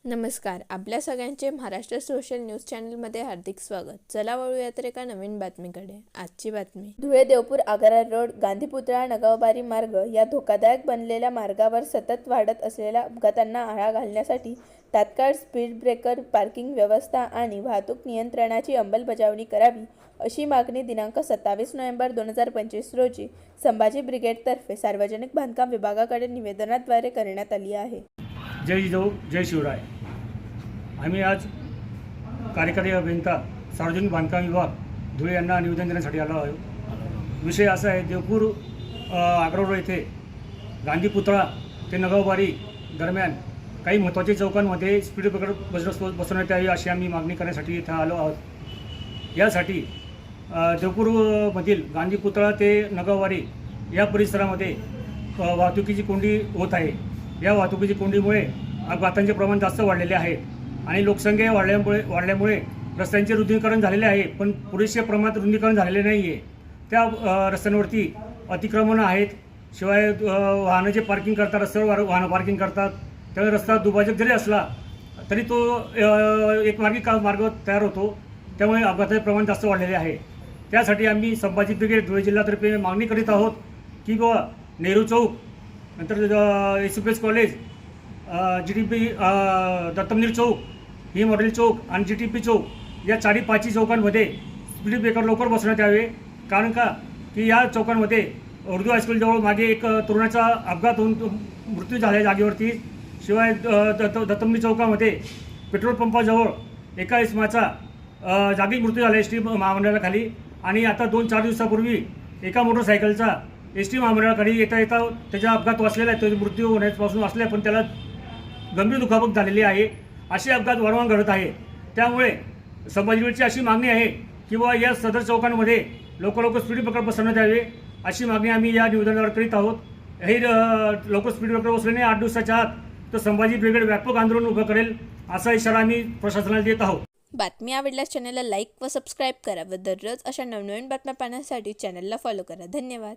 नमस्कार. आपल्या सगळ्यांचे महाराष्ट्र सोशल न्यूज चॅनलमध्ये हार्दिक स्वागत. चला वळूया तर एका नवीन बातमीकडे. आजची बातमी. धुळे देवपूर आगारा रोड गांधीपुतळा नगावबारी मार्ग या धोकादायक बनलेल्या मार्गावर सतत वाढत असलेल्या अपघातांना आळा घालण्यासाठी तात्काळ स्पीड ब्रेकर, पार्किंग व्यवस्था आणि वाहतूक नियंत्रणाची अंमलबजावणी करावी, अशी मागणी दिनांक 27 नोव्हेंबर 2025 रोजी संभाजी ब्रिगेडतर्फे सार्वजनिक बांधकाम विभागाकडे निवेदनाद्वारे करण्यात आली आहे. जय जिजाऊ जय शिवराय. आम्ही आज कार्यकारी अभियंता सार्वजनिक बांधकाम विभाग धुळे यांना निवेदन देण्यासाठी आलो आहोत. विषय असा आहे, देवपूर आग्रा रोड येथे गांधी पुतळा ते नगावबारी दरम्यान काही महत्त्वाच्या चौकांमध्ये स्पीड ब्रेकर बसवण्यात यावी, अशी आम्ही मागणी करण्यासाठी इथं आलो आहोत. यासाठी देवपूरमधील गांधी पुतळा ते नगावबारी या परिसरामध्ये वाहतुकीची कोंडी होत आहे. या वाहतुकीची कोंडीमुळे अपघातांचे प्रमाण जास्त वाढलेले आहे आणि लोकसंख्या वाढल्यामुळे रस्त्यांचे रुंदीकरण झालेले आहे, पण पुरेशा प्रमाणात रुंदीकरण झालेले नाही आहे. त्या रस्त्यांवरती अतिक्रमणं आहेत. शिवाय वाहनं जे पार्किंग करतात, रस्त्यावर वाहनं पार्किंग करतात, त्यामुळे रस्ता दुभाजक जरी असला तरी तो एक मार्ग तयार होतो. त्यामुळे अपघाताचे प्रमाण जास्त वाढलेले आहे. त्यासाठी आम्ही संभाजी ब्रिगेड धुळे जिल्हातर्फे मागणी करीत आहोत की बाबा नेहरू चौक, नंतर एसपीएस कॉलेज, GTP दत्तमनीर चौक, ही मॉडेल चौक आणि GTP चौक या 4-5 चौकांमध्ये स्पीड ब्रेकर लवकर बसवण्यात यावे. कारण का की या चौकांमध्ये उर्दू हायस्कूलजवळ मागे एक तरुणाचा अपघात होऊन मृत्यू झाला जागेवरती. शिवाय दत्तमनीर चौकामध्ये पेट्रोल पंपाजवळ एका इसमाचा जागी मृत्यू झाला ST महामंडळाखाली. आणि आता 2-4 दिवसापूर्वी एका मोटरसायकलचा ST महामंडळाखाली येता त्याचा अपघात वाचलेला आहे. तो मृत्यू होण्यापासून वाचला, पण त्याला गंभीर दुखापत झालेली आहे. असे अपघात वारंवार घडत आहे. त्यामुळे संभाजीची अशी मागणी आहे की बाबा या सदर चौकांमध्ये लवकर स्पीड ब्रेकर बसवण्यात यावे, अशी मागणी आम्ही या निवेदनावर करीत आहोत. हे लवकर स्पीड ब्रेकर बसवल्याने 8 दिवसाच्या आत तर संभाजी ब्रिगेड व्यापक आंदोलन उभं करेल, असा इशारा आम्ही प्रशासनाला देत आहोत. बातमी आवडल्यास चॅनलला लाईक व सबस्क्राईब करा व दररोज अशा नवनवीन बातम्या पाहण्यासाठी चॅनलला फॉलो करा. धन्यवाद.